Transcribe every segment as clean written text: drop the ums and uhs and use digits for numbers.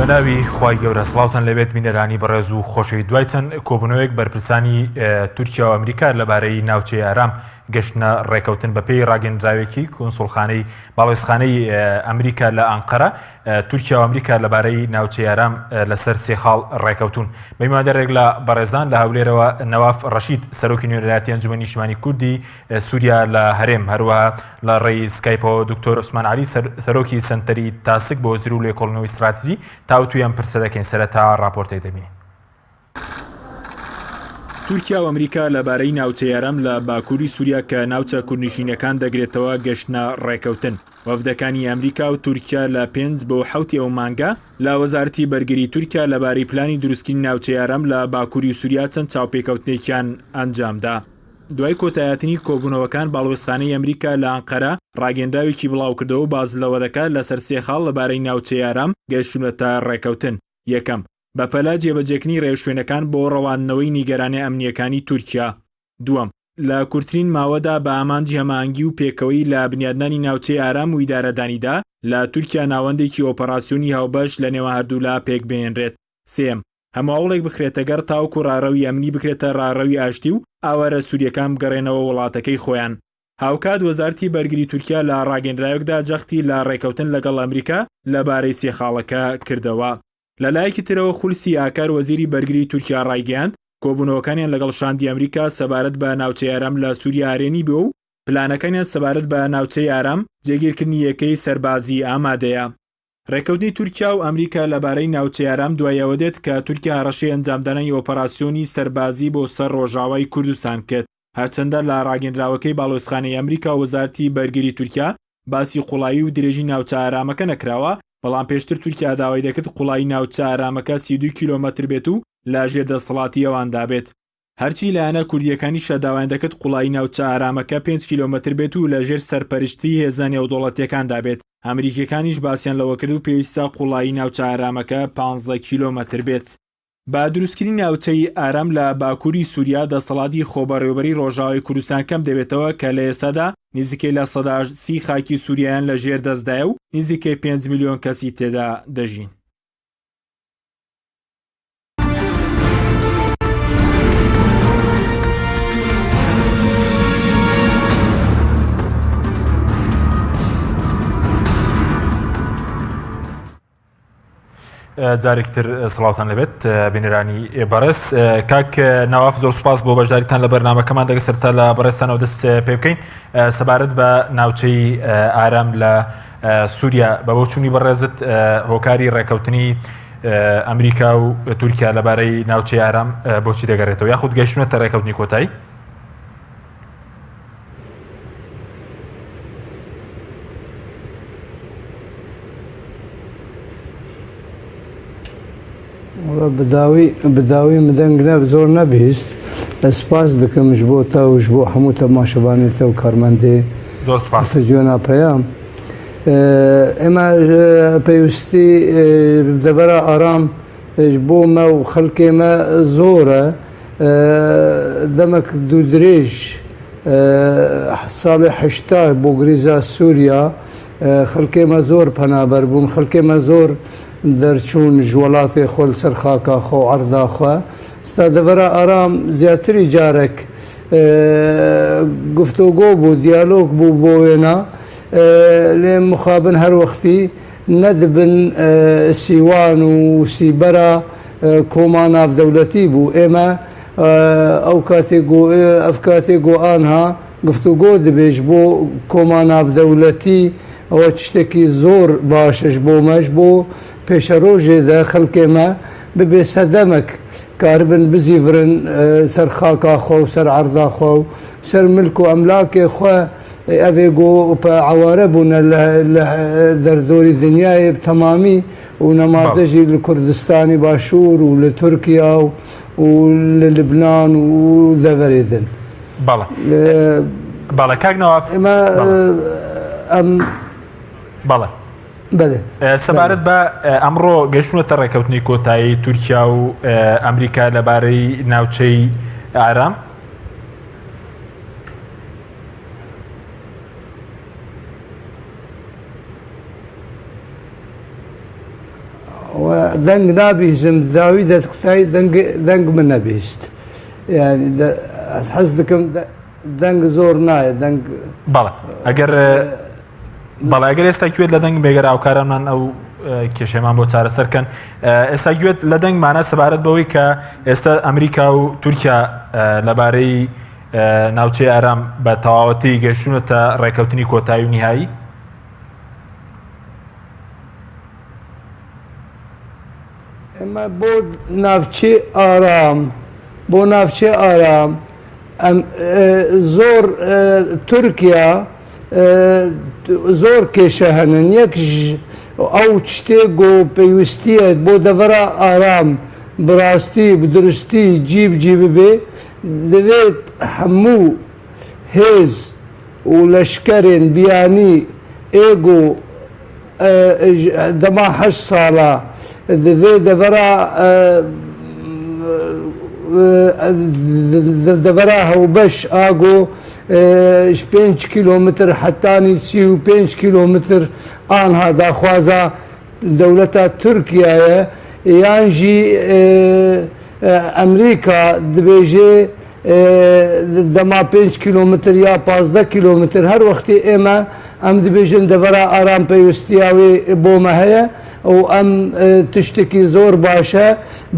بەناوی خوای گەورە سڵاوتان لەبێت بینەرانی بەڕێز و خۆشەوی دوای چەند کۆبوونەوەیەک بەرپرسانی تورکیا و ئەمریکا لەبارەی ناوچەی ئارام گەشتنە ڕێکەوتن بەپێی ڕاگەندراوێکی کۆنسوڵخانەی باڵێزخانەی ئەمریکا لە ئەنقەرە تورکیا و ئەمریکا لەبارەی ناوچەی ئارام لەسەر سێ خاڵ ڕێکەوتون. بەیمادەرێک لە بەڕێزان لە هەولێرەوە نەواف ڕەشید سەرۆکی نوێنەرایەتی ئەنجومەنی نیشتیمانی کوردی سووریا لە هەرێم، هەروەها لە ڕێی سکایپەوە دکتۆر عوسمان عەلی سەرۆکی سەنتەری تاسک بۆ وەزیر و لێکۆڵینەوەی استراتیژی تاوتویان پرسە دەکەین. سەرەتا ڕاپۆرتێک دەبینین. تورکیا و ئەمریکا لەبارەی ناوچەی ئارام لە باکووری سووریا کە ناوچە کوردنشینەکان دەگرێتەوە گەشتنە ڕێکەوتن. وەفدەکانی ئەمریکا و تورکیا لە 5 بۆ 7 ئەو مانگە لە وەزارەتی بەرگری تورکیا لەبارەی پلانی دروستکردنی ناوچەی ئارام لە باکووری سووریا چەند چاوپێکەوتنێکیان ئەنجامدا. دوای کۆتایەتنی کۆبوونەوەکان باڵێزخانەی ئەمریکا لە ئەنقەرە ڕاگەندراوێکی بڵاوکردەوە و باز لەوە دەکات لەسەر سێ خاڵ لەبارەی ناوچەی ئارام گەشتونەتە ڕێکەوتن. یەکەم، بەپەلا جێبەجێکنی ڕێوشوێنەکان بۆ ڕەوانەوەی نیگەرانی ئەمنیەکانی تورکیا. دووەم، لە کورتترین ماوەدا بە ئامانجی هەماهەنگی و پێکەوەی لە بنیادنانی ناوچەی ئارام و ئیدارەدانیدا لە تورکیا ناوەندێکی ئۆپەراسیۆنی هاوبەش لە نێوان هەردوولا پێک بهێنرێت. سێم، هەماوڵێک بخرێتە گەر تاوکو ڕاڕەوی ئەمنی بکرێتە ڕاڕەوی ئاشتی و ئاوارە سووریەکان بگەڕێنەوە وڵاتەکەی خۆیان. هاوکات وەزارەتی بەرگری تورکیا لە ڕاگەندراوێکدا جەختی لە ڕێکەوتن لەگەڵ ئەمریکا لەبارەی سێخاڵەکە کردەوە. لەلایەکی ترەوە خولسی ئاکار وەزیری بەرگری تورکیا ڕایگەیاند کۆبوونەوەکانیان لەگەڵ شاندی ئەمریکا سەبارەت بە ناوچەی ئارام لە سووریا ئارێنی بووە و پلانەکانیان سەبارەت بە ناوچەی ئارام جێگیرکردنی یەکەی سەربازی ئامادەیە. ڕێکەوتنی تورکیا و ئەمریکا لەبارەی ناوچەی ئارام دوایەوە دێت کە تورکیا هەڕەشەی ئەنجامدانەی ئۆپەراسیۆنی سەربازی بۆ سەر ڕۆژاوای کوردستان کرد، هەرچەندە لە ڕاگەندراوەکەی باڵێزخانەی ئەمریکا و وەزارەتی بەرگری تورکیا باسی قوڵایی و درێژی ناوچە ئارامەکە نەکراوە، بەڵام پێشتر تورکیا داوای دەکرد قوڵایی ناوچە ئارامەکە 32 کیلۆمەتر بێت و لە ژێردەسەڵاتی ئەواندا بێت. هەرچی لایەنە کوردیەکانی شەداوایان دەکرد قوڵایی ناوچە ئارامەکە 5 کیلۆمەتر بێت و لە ژێر سەرپەرشتی هێزە نێودوڵەتیەکاندا بێت. ئەمریکیەکانیش باسییان لەوە کرد و پێویستە قوڵایی ناوچە ئارامەکە 15 کیلۆمەتر بێت. با دروستکردنی ناوچەی ئارام لە باکووری سووریا دەسەڵاتی خۆبەڕێوەبەری ڕۆژاوای کوردستان کەم دەبێتەوە کە لە ئێستادا نزیکەی لە 130 خاکی سووریایان لە ژێر دەستدایە و نزیکەی 5 میلیۆن کەسی تێدا دەژین. جارێکتر سڵاوتان لەبێت بینەرانی بەڕێز. کاک نەواف زۆر سوپاس بۆ بەشداریتان لە بەرنامەکەمان دەگە سەرتا لە بەڕێستانەوە دەست پێ بکەین سەبارەت بە ناوچەی ئارام لە سووریا بە بۆ چوونی بەڕێزت هۆکاری ڕێکەوتنی ئەمریکا و تورکیا لەبارەی ناوچەی ئارام بۆچی دەگەڕێتەوە یاخود گەیشتونەتە ڕێکەوتنی کۆتایی؟ بەداوی مدەنگە زۆر نەبیست سپاس دەکەمش بۆ تاوش بۆ هەموو تەماشەبانێتە و کارمەندێ جوێنا پەیام. ئێمە پێویستی دەبەرە ئارام بۆ مە و خەڵکێمە زۆرە دەمەک دوو درێژ ساڵی 80 بۆ گریزا سووریا خەڵکێمە زۆر پەنابەر بوون، خەڵکێمە زۆر دەرچوون ژوەڵاتی خۆل سەر خاکە خۆ عەرداخوا. ستا دەبەرە ئارام زیاتری جارێک گفتوگۆ بوو دیالۆگ بوو بۆ وێنە لێ مخابن هەر وەختی نەدبن سیوان و سیبەرە کۆما ناودەولەتی بوو. ئێمە ئەو کاتێک گۆ ئانها گفتوگۆ دەبێش بۆ کۆما ناودەولەتی ئەوە شتێکی زۆر باشش بۆ مەش بۆ پێشە ڕۆژێدا خەڵکێمە ببێ سەدەمەک کاربن بزیڤرن سەر خاکاخۆ و سەر عەرداخۆ و سەر ملک و ئەملاکێ خۆ ئەvê گۆ عوارە بوونە لە دەردۆری دنیایە تەمامی و نەمازەژی لە کوردستانی باشوور و لە تورکیا و لە لبنان و دەڤەرێدن. باڵە کاک نەواف باڵێ سەبارەت بە ئەمڕۆ گەیشتونەتە ڕێکەوتنی کۆتایی تورکیا و ئەمریکا لەبارەی ناوچەی ئارام. ودنگ نابیزم داوی دەتکوتایی دەنگ من نەبیست یعنی حەز دەکەم دەنگ زۆر نایە دەنگ بەڵێ ئەگەر ئێستا گوێت لە دەنگ بێگەر هاوکارانمان ئەو کێشەمان بۆ چارەسەرکەن ئێستا گوێت لە دەنگمانە سەبارەت بەوەی کە ئێستا ئەمریکا و تورکیا لەبارەی ناوچەی ئارام بە تەواوەتی گەشتونەتە ڕێکەوتنی کۆتایی و نهایی ئەمە بۆ ناوچەی ئارام زۆر تورکیا زۆر کێشە هەنن یەکش ئەو شتێک و پێویستیە بۆ دەڤەرە ئارام بڕاستی بدرستی جی ببێ دەوێت هەموو هێز و لەشکەرێن بیانی ئێگۆ دەما 8 ساڵە دەوێت دەڤەرە هەوبەش ئاگۆ 5 کیلۆمتر حتانی 35 کیلۆمتر ئانها داخوازە دەولەتە تورکیایە یانژی ئەمریکا دەبێژێ دەما 5 کیلۆمتر یا 15 کیلۆمتر هەر وەختی ئێمە ئەم دەبێژن دەڤەرە ئارام پێویستیاوێ بۆمە هەیە و ئەم تشتێکی زۆر باشە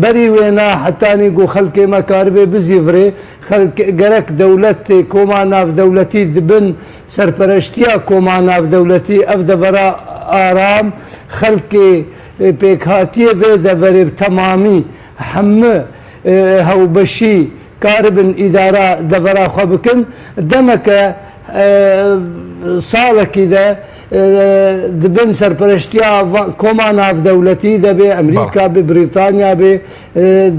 بەری وێنا حتانی گو خەڵکێمە کاربێ بزیڤرێ گەرەک دەولەت کۆما ناودەولەتی دبن سەرپەرشتیا کۆما ناودەولەتی ئەف دەڤەرە ئارام خەڵکێ پێکهاتیە vê دەڤەرێ تەمامی هەموو هەوبەشی کاربن ئیدارە دەڤەرا خۆ بکن دەمەکە ساڵێکی دە دبن سەرپەرشتیا کۆما ناودەولەتی دەبێ ئەمریکا بێ بریتانیا بێ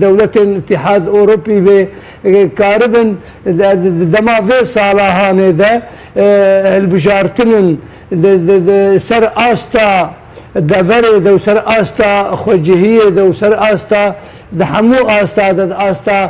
دەولەتێن ئیتیحاد ئۆروپی بێ کاربن دەما vê ساڵەهانێدە هەلبژارتنن سەر ئاستا دەڤەرێ دە و سەر ئاستا خۆجیهیە دە و سەر ئاستا دە هەموو ئاستا ئاستا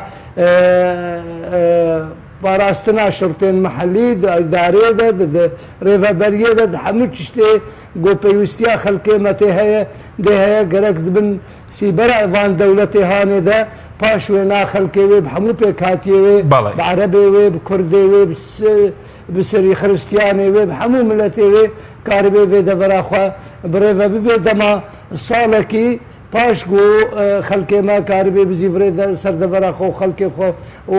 پاراستنا شرطên محلî îdarê de rêveberiyê de hemû tiştê got pêwîstiya xelkê me tê heye dê heye gerek dibin sîbera van dewletê hanê de paş wê na xelkê wê bi hemû pêkhatiyê wê bi erebê wê bi kurdê wê bi serî xiristiyanê wê bi hemû milletê wê karibê vê devera xwe bi rêve bibe dema salekî پاش گو خەڵکێ ما کاربێ بزیڤرێ سەر دەڤەرە خۆ خەڵکێ خۆ و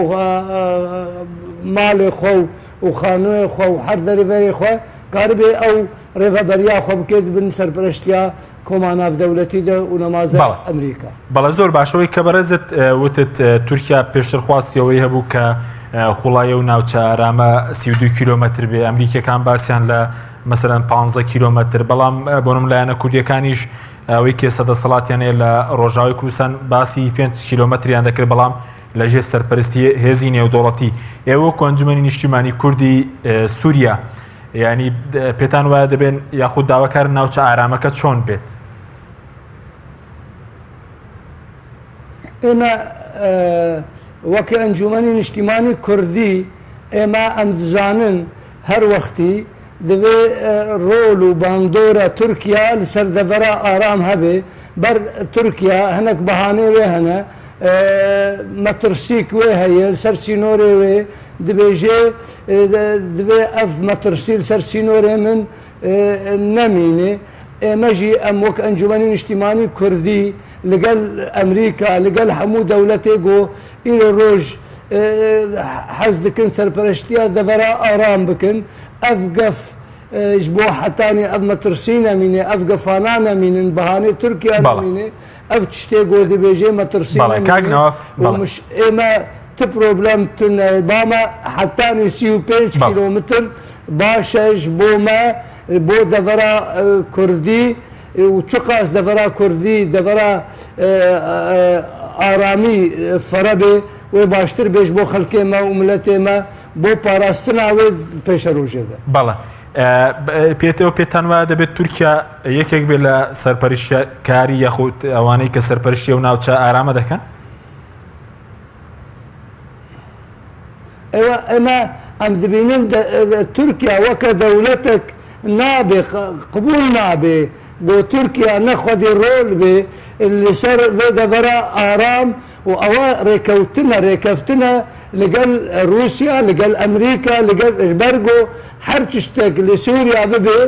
ماڵێ خۆ و خانوێ خۆ و هەر دەریڤەرێ خۆ کاربێ ئەو ڕێڤەبەریا خۆ بکێت بن سەرپەرشتیا کۆما ناودەولەتی دە و نەمازە ئەمریکا بەڵێ زۆر باشەوەی کە بەڕێزت وتت تورکیا پێشترخواستیەوەی هەبوو کە خوڵایە و ناوچە ئارامە 32 کیلۆمەتر بێ ئەمریکەکان باسییان لە مەسەرەن 15 کیلۆمەتر بەڵام بۆنم لایەنە کوردیەکانیش ئەوەی کێ سەدەسەڵاتیانەیە لە ڕۆژاوی کوردستان باسی 5 کیلۆمەتریان دەکرد بەڵام لەژێر سەرپەرستی هێزی نێودوڵەتی ئێوە ئەنجومەنی نیشتیمانی کوردی سووریا ینی پێتان وایە دەبێن یاخود داواکار ناوچە ئارامەکە چۆن بێت؟ ئێمە وەکە ئەنجومەنی نیشتیمانی کوردی ئێمە ئەم دزانن هەر وەختی دەبێ ڕۆل و باندۆرە تورکیا لەسەر دەڤەرە ئارام هەبێ بەر تورکیا هەنێک بەهانێ وێ هەنە مەترسیک وێ هەیە سەر سینۆرێ وێ دەبێژێ دەبێ ئەف مەترسی سەر سینۆرێ من نەمینێ ئێمەژی ئەم وەک ئەنجومەنی نیشتیمانی کوردی لەگەل ئەمریکا لەگەل هەموو دەولەتێک گۆ ئیرە ڕۆژ حەز دکن سەرپەرشتیا دەڤەرە ئارام بکن ئەف گەف ji بۆ حتانی ئەف مەترسی نەمینێ ئەف گەفانە نەمینن بەهانەی تورکیا نەمینێ ئەف شتێک گۆ دەبێژێ مەترسی ئێمە ت پرۆبلەم بامە حتانی 35 کیلۆمتر باشەش بۆمە بۆ دەڤەرە کوردی و چ قاس دەڤەرە کوردی دەڤەرە ئارامی فەرەبێ وێ باشتر بێژ بۆ خەڵکێمە و ملەتێمە بۆ پاراستنا وێ پێشە ڕۆژێدا بەڵێ پێتەوە پێتان وایە دەبێت تورکیا یەکێک بێت لە سەرپەرشتکاری یاخود ئەوانەی کە سەرپەرشتی و ناوچە ئارامە دەکەن؟ ئێمە ئەم دەبینن تورکیا وەکە دەولەتێک نابێ قبول نابێ بۆ تورکیا نەخوادی ڕۆل بێ لەسەر vê devera ئارام و ئەوە ڕێکەوتنە لەگەڵ رووسیا لەگەڵ ئەمریکا لەگەڵ بەرگۆ هەر شتێک لە سووریا ببێ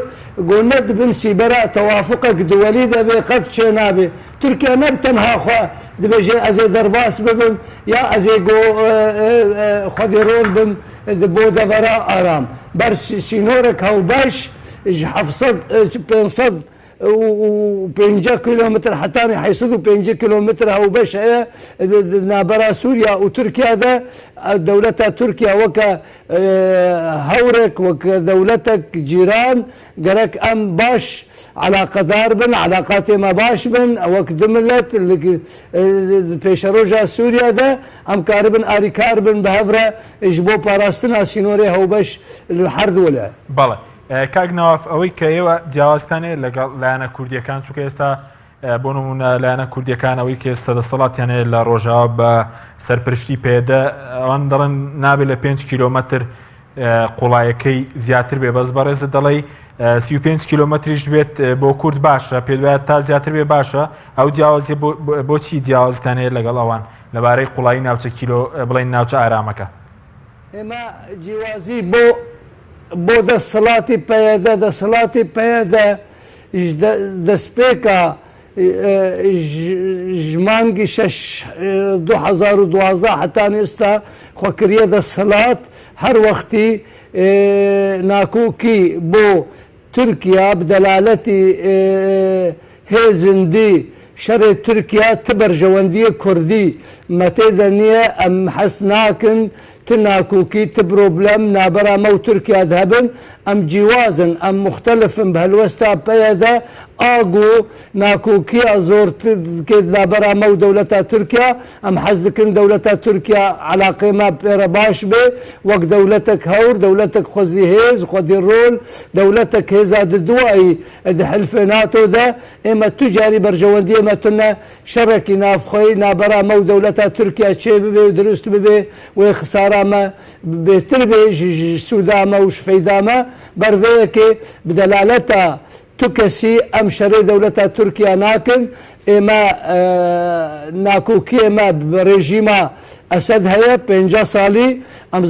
گۆ نەدبن سیبەرە تەوافقێک دووەلی دەبێ قەت چێ نابێ تورکیا نەب تەنها خوا دەبێژێ ئەزێ دەرباس ببم یا ئەزێ گۆ خودی ڕۆل بم بۆ دەڤەرا ئارام بەر سینۆرێک هەڵبەش 500 كيلومتر حتى 805 كيلومتر هو باش نابرا سوريا وتركيا ده دولتها تركيا وكا هورك وكا دولتك جيران قالك ام باش علاقة دار بن علاقات ما باش بن وك دملت بيشروجا سوريا ده ام كاربن اري كاربن بهفرة اجبو باراستنا سينوري هو باش الحرد ولا بله کاک نواف ئەوەی کە ئێوە جیاوازتانێ لەگەڵ لایەنە کوردیەکان چونکە ئێستا بۆ نمونە لایەنە کوردیەکان ئەوەی کە ئێستا دەسەڵاتیانێ لە ڕۆژاوە بە سەرپرشتی پێدە ئەوان دەڵێن نابێت لە 5 کیلۆمەتر قوڵایەکەی زیاتر بێ بەس بەڕێزت دەڵێ 35 کیلۆمەتریش بێت بۆ کورد باشە پێ وایە تا زیاتر بێ باشە ئەو جیاوازی بۆچی جیاوازتانەیە لەگەڵ ئەوان لەبارەی قوڵایی ناوچە کیلۆ بڵین ناوچە ئارامەکە ئێمە جیاوازی بۆ دەسەڵاتی پەیەدە دەستپێکە ژمانگی 2012 حتان ئێستا خۆکریە دەسەڵات هەر وەختی ناکۆکی بۆ تورکیا بدەلالەتی هێزندی شەڕێ تورکیا تبەرژەوەندیە کوردی مەتێدە نییە ئەم حەست ناکن تناكوكي تبروبلم نابرا مو تركيا ذهبن ام جوازن ام مختلفن بهالوستا بيدا اقو ناكوكي ازور كيد نابرا مو دولتا تركيا ام حزدكن دولتا تركيا على قيمة باش بي وق دولتك هور دولتك خذي هيز خذي الرول دولتك هيز هاد الدوائي اد حلفيناتو ذا اما تجاري برجواندي اما تنا شركي نافخي نابرا مو دولتا تركيا شي ببي ودرست ببي ويخسار ما بهتر بيج سوداما وشفيداما برفيكي بدلالتها تكسي ام شري دولتها تركيا ناكن اما ناكوكي اما بريجيما اسد هيا 50 صالي ام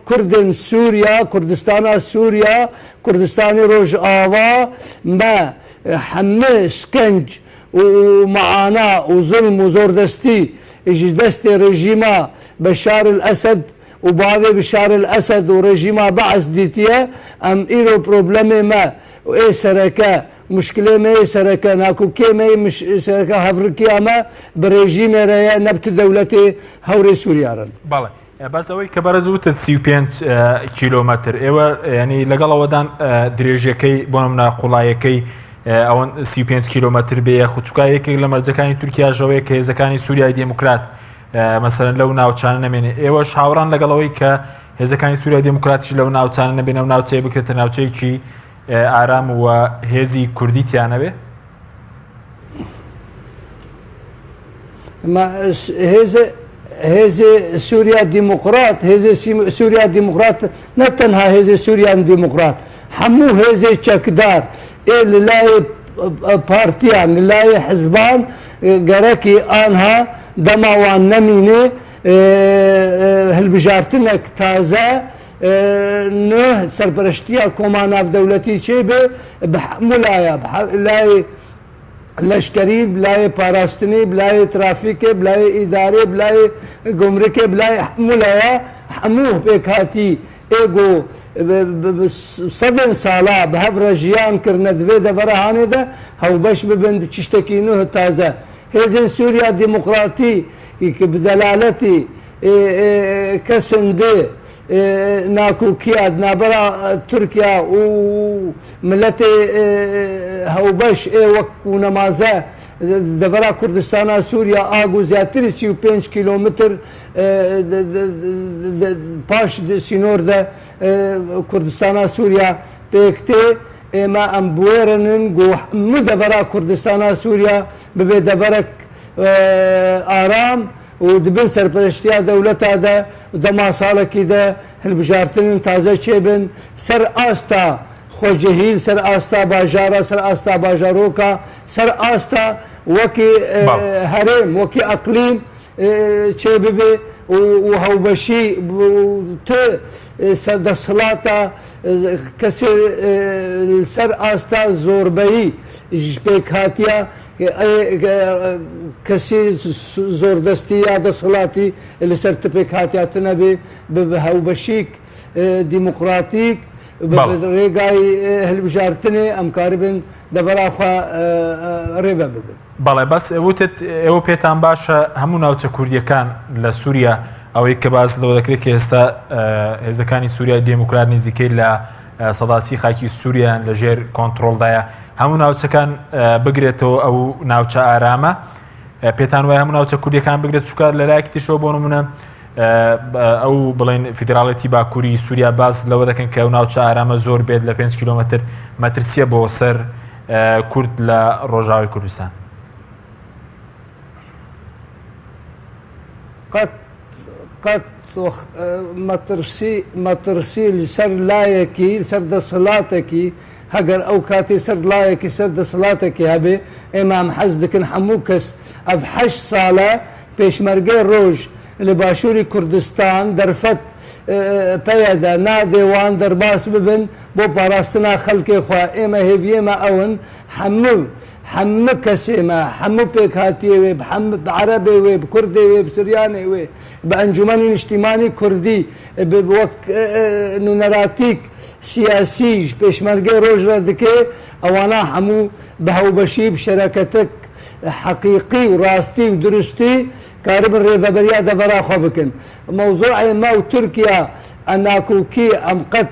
كردن سوريا كردستان سوريا كردستاني روج آوا ما حمي سكنج ومعاناة وظلم وزوردستي يجي دستي ريجيما بشار الأسد وبعد بشار الأسد وريجيما بعث ديتيا أم إيرو بروبلمي ما وإيه سركة مشكلة ما إيه سركة ناكو كي ما مش سركة هفركيا ما بريجيم ريا نبت دولتي هوري سوريا رن بله بس ئەوەی کە بەرەزوتە 35 کیلۆمەتر ئێوە ینی لەگەڵەوەدان درێژەکەی بۆ نمونە قوڵایەکەی ئەوەن 35 کیلۆمەتر بێ خوچکای یەکێک لە مەرجەکانی تورکیاژەوەی کە هێزەکانی سووریای دموکرات مەسەرەن لەو ناوچانە نەمێنێ ئێوەش هاوڕان لەگەڵەوەی کە هێزەکانی سووریای دموکراتیش لەو ناوچانە نەبێنە و ناوچەیە بکرێتە ناوچەیەکی ئارام وە هێزی کوردی تیانەبێ هێز سووریا دیموکرات هێز سووریا دیموکرات نە تەنها هێز سووریا دیموکرات هەموو هێزێ چەکدار لە لای پارتیان لە لای حزبان گەرەکی ئانها دەماوان نەمینێ هەلبژارتنێک تازە نە سەرپەرشتیە کۆما ناودەوڵەتی چێ بێ بە هەموو لایە لای لشکری بلای پاراستنی بلای ترافیکی بلای اداره بلای گمرکی بلای مولaya همو پیکاتی ایگو صدن سالا به هفر جیان کرند و دورهانه ده هاو باش ببند چشتکینو تازه هزین سوریا دموکراتی که بدلالتی کسنده ناکوکیاد نابرا ترکیا و ملت هاوبش وەک و نەمازە دەبەرا کوردستانە سووریا ئاگو زیاتری 35 کیلۆمتر پاش سینۆردە کوردستانە سووریا پێکتێ ئێمە ئەم بوێرنن گۆ هەموو دەبەرا کوردستانە سووریا ببێ دەبەرەك ئارام و دبن سەرپەرشتیا دەوڵەتە دە دەما ساڵێکی دە هەلبژارتنن تازە چێبن سەر ئاستا خۆجههیل سەر ئاستا باژارە سەر ئاستا باژارۆکە سەر ئاستا وەکی هەرێم وەکی ئەقلیم چێ ببێ و هەوبەشی دەسەڵاتە کەسێ سەر ئاستا زۆربەیی پێک هاتیە کەسی زۆردەستی یا دەسەڵاتی لەسەر تپێک هاتیاتنە بێ بە هەوبەشیک دیموقراتیک ڕێگای هەلبژارتنێ ئەمکاری بن دەبەراخوا ڕێبە ببن. بەڵێ بەس وتت ئێوە پێتان باشە هەموو ناوچە کوردیەکان لە سووریا ئەوەی کە باز لەوە دەکرێت کە ئێستا هێزەکانی سووریای دێموکرات نزیکەی لە سەداسی خاکی سووریان لە ژێر کۆنتترۆلدایە هەموو ناوچەکان بگرێتەوە ئەو ناوچە ئارامە پێتان وایە هەموو ناوچە کوردیەکان بگرێت چکە لە لایەکی تیشەوە بۆ نمونە ئەو بڵێن فیدراڵەتی باکووری سووریا باز لەوە دەکەن کە ئەو ناوچە ئارامە زۆر بێت لە 5 کیلۆمەتر مەترسیە بۆ سەر کورد لە ڕۆژاوی کوردستان. قەت مەترسی سەر لایەکی سەر دەسەڵاتێکی هەگەر ئەو کاتی سەر لایەکی سەر دەسەڵاتێکی هەبێ ئێمە ئەم حەز دەکەن هەموو کەس ئەف 8 ساڵە پێشمەرگەی ڕۆژ لە باشووری کوردستان دەرفەت پەیەدا نادێوان دەرباس ببن بۆ پاراستنا خەڵکی خوا ئێمە هێویێمە ئەون هەموو کەسێمە هەموو پێک هاتیێ وێ عەرەبێ وێ کوردێ وێ سریانێ وێ بە ئەنجومەنی نیشتیمانی کوردی وەک نونەراتیک سیاسیش پێشمەرگەی ڕۆژ ڕە دکێ ئەوانە هەموو بە هەوبەشی شەرەکەتەک حەقیقی و ڕاستی و درستی کاربن ڕێڤەبەریا دەبەراخوا بکەن. مەوزوعی ما و تورکیا ناکوکی ئەم قەت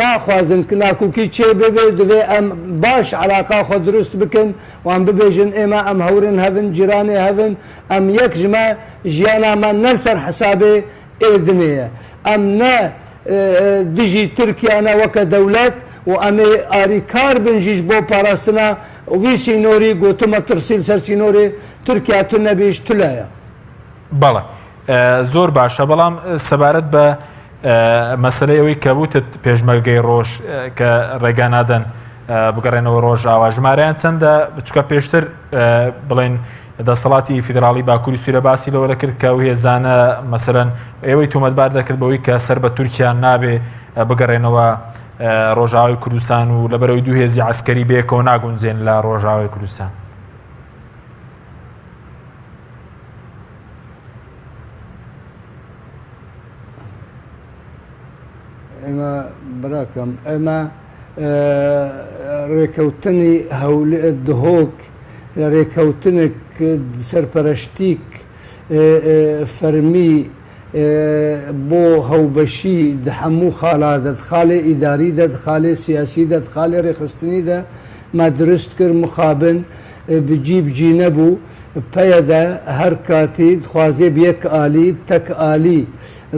ناخوازن کە ناکوکی چێ ببێ دوێ ئەم باش علاقا خۆ دروست بکەن وان ببێژن ئێمە ئەم هەورن هەبن جیرانێ هەبن ئەم یەک ژمە ژیانامان نەرسەر حسابێ ئێدنەیە ئەم نە دژی تورکیانە وەکە دەولەت و ئەمێ ئاریکار بنژیش بۆ پاراستنا وی سینۆری گوتمە ترسیل سەر سینۆری تورکیا تو نەبیش تولایە. بەڵێ زۆر باشە بەڵام سەبارەت بە مەسلەی ئەوەی کە وتت پێشمەرگەی ڕۆژ کە ڕێگا نادەن بگەڕێنەوە ڕۆژاوا ژمارەیان چەندە بچکە پێشتر بڵێن دەسەڵاتی فیدراڵی باکووری سوورە باسی لەوە دەکرد کە ئەو هێزانە مەسەرەن ئێوەی تۆمەتبار دەکرد بەوەی کە سەر بە تورکیا نابێ بگەڕێنەوە ڕۆژاوی کوردستان و لەبەرەوەی دوو هێزی عەسکەری بێکەوە ناگونجێن لە ڕۆژاوی کوردستان. ئێمە براکەم ئەمە ڕێکەوتنی دهۆک لە ڕێکەوتنێک سەرپەرشتیک فەرمی بۆ هەوبەشی هەموو خاڵا دەدخالێ ئیداری دەدخالێ سیاسی دەدخالێ ڕێخستنیدا ما دروست کرد مخابن بجی نەبوو پەیەدا هەر کاتی خوازێ بەیەک ئالی تەک ئالی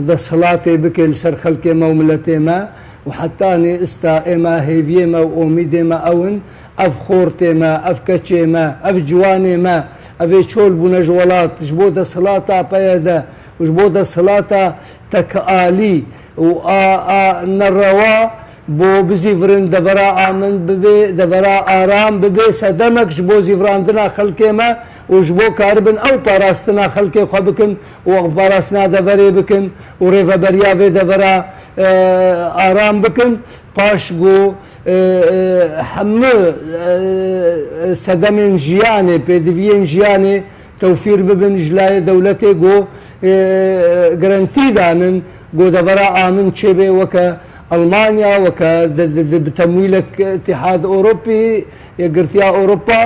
دەسەڵاتێ بکەین سەر خەڵکێمە و ملەتێمە و حتانی ئستا ئێمە هێویێمە و ئۆمیدێمە ئەون ئەف خۆرتێمە ئەف کەچێمە ئەف جوانێمە ئەvê چۆل بوونەژ وڵاتش بۆ دەسەڵاتە پەیەدا وش بۆ دەسەڵاتە تەکئالی و نەڕەوا بۆ بزیڤرن دەبەرا ئامن ببێ دەبەرا ئارام ببێ سەدەمەکش بۆ زیڤراندنا خەڵکێمە وش بۆ کاربن ئەو پاراستنا خەڵکێ خوا بکن و پاراستنا دەبەرێ بکن و ڕێڤەبەریاوێ دەبەرا ئارام بکن پاشگۆ هەموو سەدەمێن ژیانێ پێدڤیەن ژیانێ تەوفیر ببن ژلایە دەولەتێ گۆ گەرەنتی دانن گۆ دەبەرا ئامن چێبێ وەکە ئەڵمانیا وەکە بتەمویلە اتحاد ئۆروپی یەکگرتیا ئۆروپا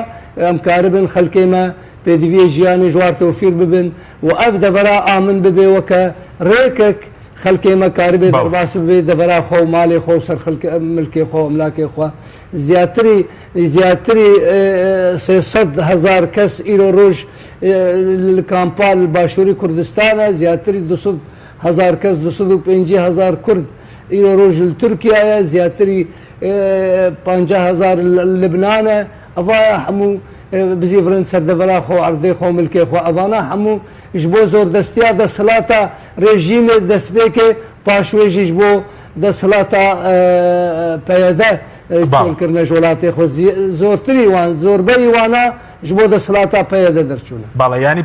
ئەم کاربن خەڵکێمە پێدڤیە ژیانی ژوار تەوفیر ببن و ئەف دەبەرا ئامن ببێ وەکە ڕێکێک خەڵکێمە کاربێ دەرباس ببێ دەبەرا خۆ و ماڵێ خۆ سەر ملکێ خۆ ئەملاکێ خوا زیاتری 300,000 کەس ئیرۆ ڕۆژ کامپال باشووری کوردستانە زیاتری 200,000 کەس 250,000 کورد ئیرۆ ڕۆژ تورکیایە زیاتری 50,000 لبنانە ئەڤایە هەموو بزیڤرن سەردەڤەرا خۆ عەردەی خۆ ملکێ خۆ ئەڤانە هەموو ژ بۆ زۆردەستیا دەسەڵاتە ڕێژیمێ دەستپێکێ پاشوێژیش بۆ دەسەڵاتە پەیەدە چۆنکردنە وڵاتی خۆ زۆرتری وان زۆربەی وانە ji بۆ دەسەڵاتە پەیەدە دەرچوونە. باڵە ینی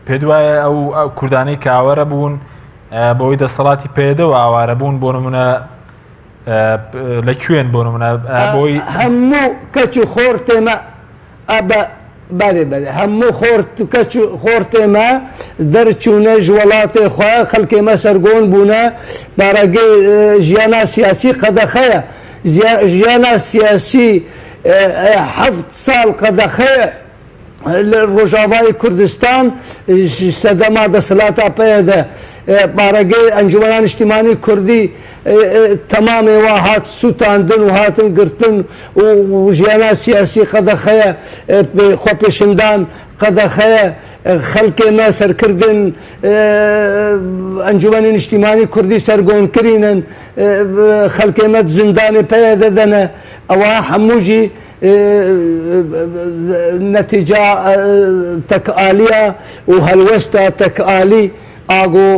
پێ وایە ئەو کوردانەی کە ئاوارە بوون بۆی دەسەڵاتی پێدە و ئاوارە بوون بۆ نمونە لەکوێن بۆ نمونە بۆی هەموو کەچ و خۆر تێمە بەێ هەموو خۆر تێمە دەرچوونە وڵاتی خۆ خەڵکێمە سەرگۆن بوونە بارەگەی ژیانە سیاسی قەدەخەیە ژیانە سیاسی 7 ساڵ قەدەخەیە لە ڕۆژاوای کوردستان سەدەما دەسەڵاتە پێدە بارەگەی ئەنجومەنان نیشتیمانی کوردی تەمامێوە هات سووتاندن و هاتن گرتن و ژیانە سیاسی قەدەخەیە خۆپێشندان قەدەخەیە خەڵکێمە سەرکردن ئەنجومەنی نیشتیمانی کوردی سەرگۆنکرینن خەڵکێمە زیندانی پێدە دەنە ئەوە هەمووژی نەتیجە تەکئالیە و هەلوەستە تەکئالی ئاگۆ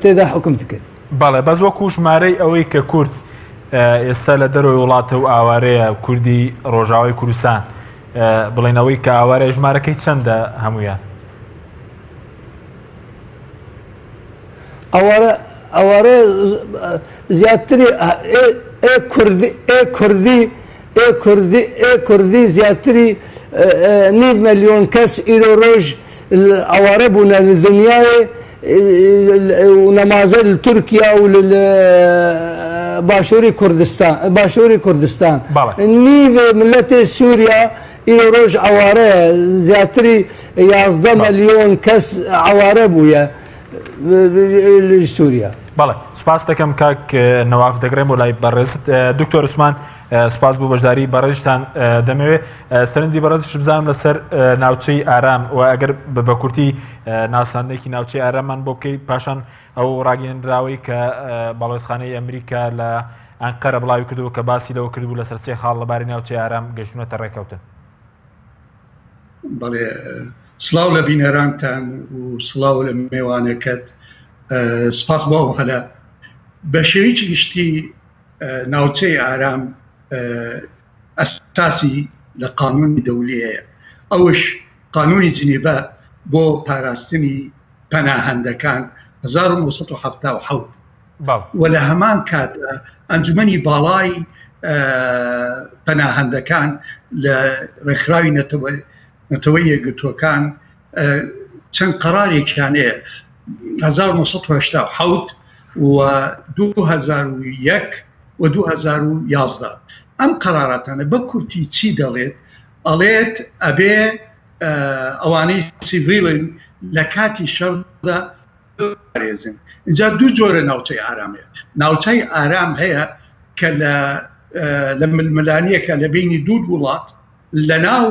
تێدا حکم دەکرد. بەڵێ بەس وەکو ژمارەی ئەوەی کە کورد ئێستا لە دەرەوەی وڵاتە و ئاوارەیە کوردی ڕۆژاوای کوردستان بڵێنەوەی کە ئاوارەیە ژمارەکەی چەندە هەمویان؟ ئەوارە زیاتری کوردی زیاتری 9 ملیۆن کەس ئیرۆ ڕۆژ ئەوارە بوونە لە دنیای نەمازە لە تورکیا و باشووری کوردستان نیڤ ملەتی سووریا ئیرۆ ڕۆژ ئەوارەیە زیاتری 11 ملیۆن کەس ئەوارە بووە لە سووریا. بەڵێ سوپاس دەکەم کاک نەواف دەگرێم بۆ لای بەڕێزت دکتۆر عوسمان سوپاس بۆ بەشداری بەڕێژتان دەمەوێت سەرنجی بەڕێزش بزانم لەسەر ناوچەی ئارام و ئەگەر بە کورتی ناساندێکی ناوچەی ئاراممان بۆ بکەیت پاشان ئەو ڕاگەیەنراوەی کە باڵۆزخانەی ئەمریکا لە ئەنقەرە بڵاوی کردو کە باسی لەوە کردبوو لەسەر 3 خاڵ لەباری ناوچەی ئارام گەشتونەتە ڕێکەوتن. بەڵێ سڵاو لە بینەرانتان و سڵاو لە میوانەکەت سپاس بۆ هەلا بە شێوەیەکی گشتی ناوچەی ئارام ئەساسی لە قانونی دەولی هەیە ئەوش قانونی جنێڤە بۆ پاراستنی پەناهەندەکان 1970 و لە هەمان کاتە ئەنجومەنی باڵای پەناهەندەکان لە ڕێکخراوی نەتەوەی یەکگرتووەکان چەند قەرارێکیان هەیە 1970 و 2001 و 2011 ئەم قەراراتانە بە کورتی چی دەڵێت؟ ئەڵێت ئەبێ ئەوانەی سیڤیلن لە کاتی شەڕدا بپارێزن. اینجا دوو جۆرە ناوچەی ئارامەیە. ناوچەی ئارام هەیە کە لە ململانیەکە لە بینی دوو وڵات لە ناو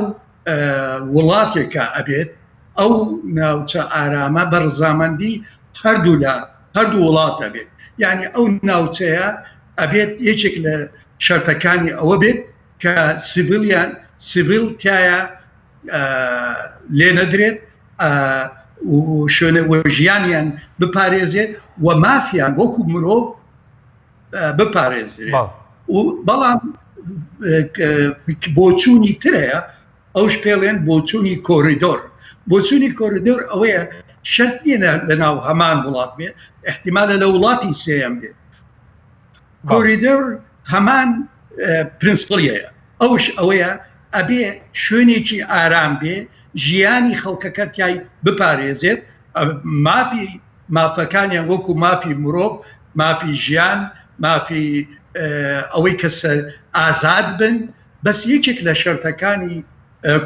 وڵاتێکە ئەبێت ئەو ناوچە ئارامە بەرزامەندی هەردوو وڵات ئەبێت. یعنی ئەو ناوچەیە ئەبێت یەکێک لە شەرتەکانی ئەوە بێت کە سیڤیل تایە لێ نەدرێت شوێنە ژیانیان بپارێزێت و مافیان وەکو مرۆڤ بپارێزرێت. بەڵام بۆچوونی ترەیە ئەوش پێڵێن بۆچوونی کۆریدۆر. بۆچوونی کۆریدۆر ئەوەیە شەرتێنە لە ناو هەمان وڵات بێت احتیمالە لە وڵاتی سێم بێت. کۆریدۆر هەمان پرینسپڵیەیە ئەوش ئەوەیە ئەبێ شوێنێکی ئارام بێ ژیانی خەڵکەکە تای بپارێزێت مافەکانیان وەکو مافی مرۆڤ مافی ژیان مافی ئەوەی کە ئازاد بن. بەس یەکێک لە شەرتەکانی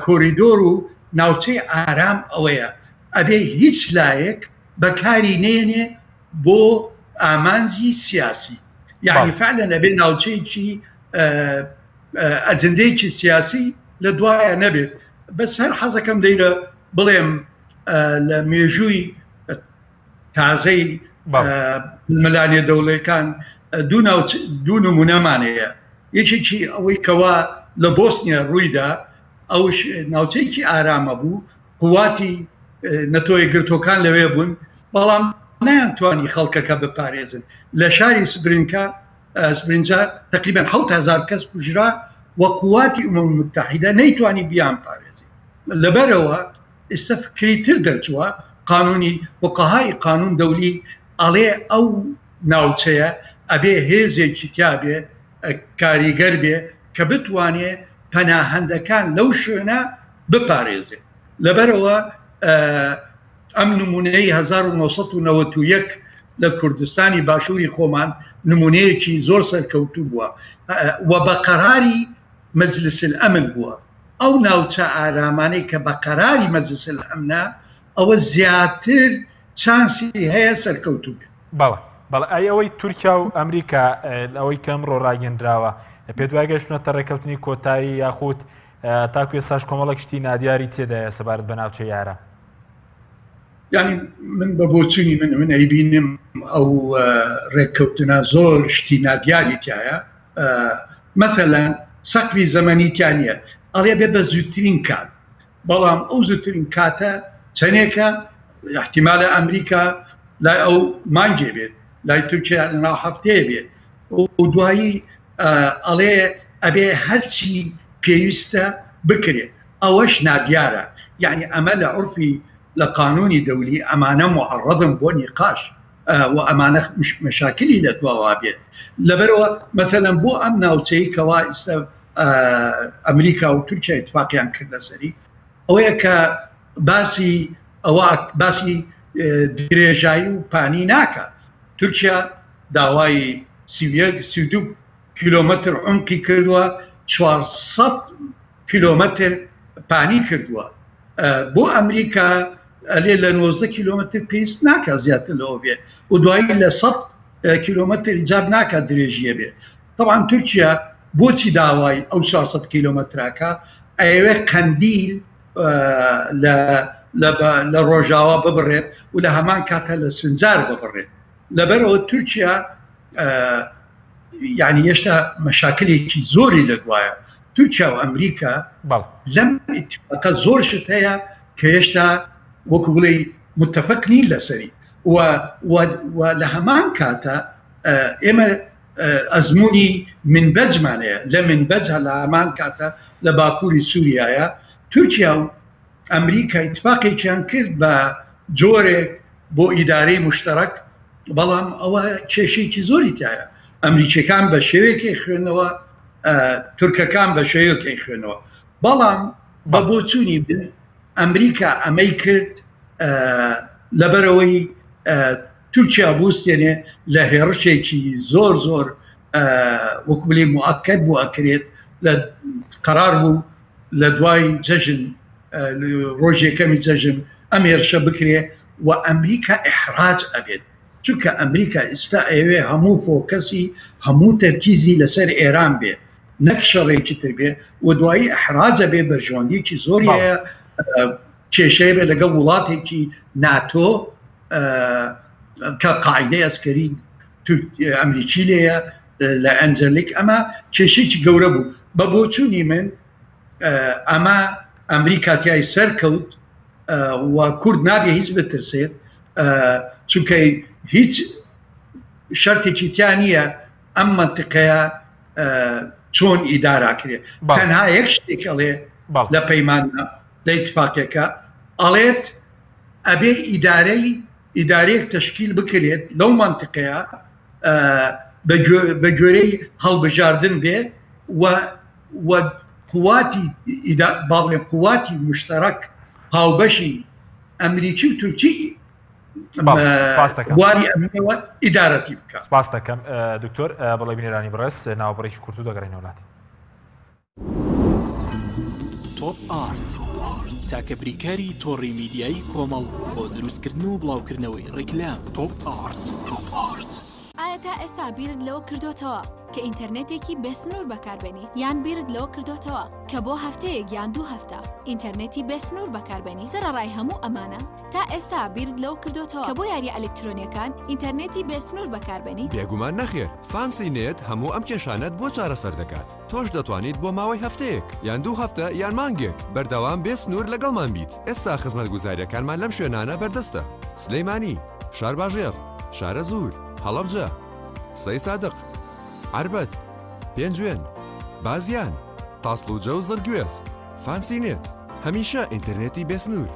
کۆریدۆر و ناوچەی ئارام ئەوەیە ئەبێ هیچ لایەک بەکاری نێنێ بۆ ئامانجی سیاسی. یعنی فعلا ئەبێ ناوچەیەکی ئەجندەیەکی سیاسی لە دوایە نەبێت. بەس هەر حەزەکەم دەیرە بڵێم لە مێژووی تازەی ملانیە دەوڵەکان دوو نمونەمانەیە. یەکێکی ئەوەی کەوا لە بۆسنیا ڕوویدا ئەوش ناوچەیەکی ئارامە بوو قواتی نەتۆ یەکگرتوەکان لەوێ بوون بەڵام نەیانتوانی خەڵکەکە بپارێزن لە شاری سبرنجا تقریبا 7,000 کەس کوژرا و قواتی ئومەم متحیدە نەیتوانی بیان پارێزی لەبەرەوە ئێستا فکری تر دەرچووە قانونی وقەهای قانون دەولی ئەڵێ ئەو ناوچەیە ئەبێ هێزێکی تیا بێ کاریگەر بێ کە بتوانێ پەناهەندەکان لەو شوێنە بپارێزێ لەبەرەوە ئەم نمونەی 1991 لە کوردستانی باشووری خۆمان نمونەیەکی زۆر سەرکەوتوو بووە و بە قەراری مەجلس الئەمن بووە ئەو ناوچە ئارامانەی کە بە قەراری مەجلس الئەمنە ئەوە زیاتر چانسی هەیە سەرکەوتوو بێت بەڵێ ئەوەی تورکیا و ئەمریکا ئەوەی کەم ڕۆڕاگەندراوە پێ دوای گەشتونەتە ڕێکەوتنی کۆتایی یاخود تاکو ێستاش کۆمەڵێک شتی نادیاری تێدایە سەبارەت بە ناوچە یارە ینی من بە بۆچوونی من ئەیبینم ئەو ڕێککەوتنە زۆر شتی نادیاری تایە مەثەلەن سەقفی زەمەنیتیانە ئەڵێ بێ بە زووترین کات بەڵام ئەو زووترین کاتە چەندێکە احتیمالە ئەمریکا لای ئەو مانگێ بێت لای تورکیا لەناو هەفتەیە بێت و دوایی ئەڵێ ئەبێ هەرچی پێویستە بکرێت ئەوەش نادیارە یعنی ئەمە لە عورفی لە قانونی دەولی ئەمانە معڕەضن بۆ نیقاش و ئەمانە مشاکلی لە دواوا بێت لەبەرەوە مەثەلەن بۆ ئەم ناوچەی کەوا ئێستا ئەمریکا و تورکیا اتفاقیان کرد لەسەری ئەوەیە کە باسی درێژایی و پانی ناکە تورکیا داوای 32 کیلۆمەتر عمقی کردووە 400 کیلۆمەتر پانی کردووە بۆ ئەمریکا ئەلێ لە 90 کیلۆمەتر پێویست ناکە زیاتر لەوە بێت و دوایی لە 100 کیلۆمەتر ئیجاب ناکە درێژیە بێت طبعا تورکیا بۆچی داوای ئەو 400 کیلۆمەتراکە ئەوێ قەندیل لە ڕۆژاوا ببڕێت و لە هەمان کاتە لە سنجار ببڕێت لەبەرەوە تورکیا یعنی هێشتا مەشاکلێکی زۆری لە دوایە تورکیا و ئەمریکا لەم ئیتفاقە زۆر شت هەیە کە هێشتا وەکو بڵێ متفق نین لەسەری و لە هەمان کاتە ئێمە ئەزمموی منبەجمانەیە لە منبەجە لە هەمان کاتە لە باکووری سووریایە تورکیا و ئەمریکا ئیتفاقێکیان کرد بە جۆرێک بۆ ئیدارەی مشتەرەک بەڵام ئەوە کێشەیەکی زۆری تایە ئەمریکەکان بە شێوەیەکی خوێنەوە تورکەکان بە شێوەیەکی خوێنەوە بەڵام بە بۆچوونی ئەمریکا ئەمەی کرد لەبەرەوەی تورکیا بووستێنێ لە هێڕشێکی زۆر وەکو بڵێ موئەکەد بوو ئەکرێت لە قەرار بوو لە دوای جەژن ڕۆژێکەمی جەژن ئەم هێرشە بکرێ و ئەمریکا ئیحراج ئەبێت چونکە ئەمریکا ئێستا ئەوێ هەموو فۆکەسی هەموو تەرکیزی لەسەر ئێران بێ نەک شەڕێکی تر بێ و دوایی ئەحراجە بێ بەرژۆندیەکی زۆری هەیە کێشەیە بێ لەگەڵ وڵاتێکی ناتۆ کە قاعدەی ئەسکەری ئەمریکی لێیە لە ئەنجەلیک ئەمە کێشەیەکی گەورە بوو بە بۆچوونی من ئەمە ئەمریکا تیای سەرکەوت و کورد نابێ هیچ بترسێت چونکە هیچ شەرتێکی تیا نییە ئەم منتیقەیە چۆن ئیداراکرێ تەنها یەک شتێک ئەڵێ لە پەیمانە لە ئیتفاقیەکە ئەڵێت ئەبێ ئیدارەیەک تەشکیل بکرێت لەو منتیقەیە بە گوێرەی هەڵبژاردن بێ و قواتی مشتەرەک هاوبەشی ئەمریکی و تورکی واری ئەمنەوە ئیدارەتی بکە. سپاس دەکەم دکتۆر بەڵێ بینێرانی بڕێز ناوبڕێکی کورت و دەگەڕێنە وڵاتی. تۆپ ئارت تاکە بریکاری تۆڕی میدیایی کۆمەڵ بۆ دروستکردن و بڵاوکردنەوەی ڕیکلام. تۆپ ئارت. ئایا تا ئێستا بیرت لەوە کردوتەوە کە ئینتەرنێتێکی بێسنوور بەکاربێنی یان بیرت لەوە کردوتەوە کە بۆ هەفتەیەک یان 2 هەفتە ئینتەرنێتی بێسنوور بەکاربێنی سەرڕای هەموو ئەمانە تا ئێستا بیرت لەوە کردوتەوە کە بۆ یاری ئەلکترۆنیەکان ئینتەرنێتی بێسنوور بەکاربێنی بێگومان نەخێر فانسی نێت هەموو ئەم کێشانەت بۆ چارەسەر دەکات تۆش دەتوانیت بۆ ماوەی هەفتەیەک یان 2 هەفتە یان مانگێک بەردەوام بێسنوور لەگەڵمان بیت ئێستا خزمەتگوزاریەکانمان لەم شوێنانە بەردەستە سلەیمانی شار باژێر، شارە زوور، هەڵەبجە، سەی سادق، عربەت، پێنجوێن، بازیان، تاسڵوجە و زەرگوێز، فانسینێت، هەمیشە ئینتەرنێتی بێسنوور.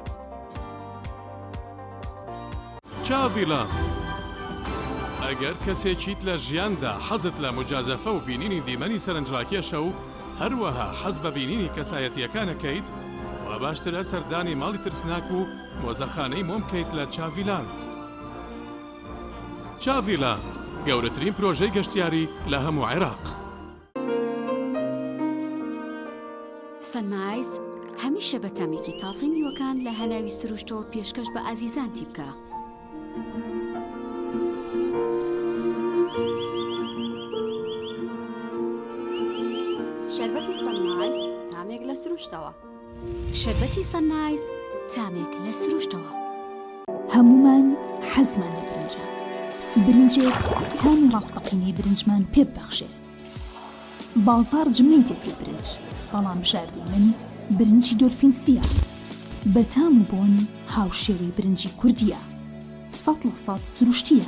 چاڤیلان ئەگەر کەسێکیت لە ژیاندا حەزت لە مجازەفە و بینینی دیمەنی سەرنجڕاکێشە و هەروەها حەز بە بینینی کەسایەتیەکانەکەیت و باشترە سەردانی ماڵی ترسناک و مۆزەخانەی مۆم بکەیت لە چاڤیلاند. چاڤیلاند گەورەترین پرۆژەی گەشتیاری لە هەموو عێراق. سەنایس هەمیشە بە تامێکی تازەی میوەکان لە هەناوی سروشتەوە پێشکەش بە ئازیزانتی بکە. شەربەتی سەنایس تامێک لە سروشتەوە. شەربەتی سەنایس تامێک لە سروشتەوە. هەمومان حەزمان لە برنجە. برنجێک تامی ڕاستەقینەی برنجمان پێ ببەخشێ. بازار جملەی دێت لە برنج، بەڵام بژاردەی من برنجی دۆلفینسیە. بە تام و بۆن هاوشێوەی برنجی کوردیە. 100% سروشتیە.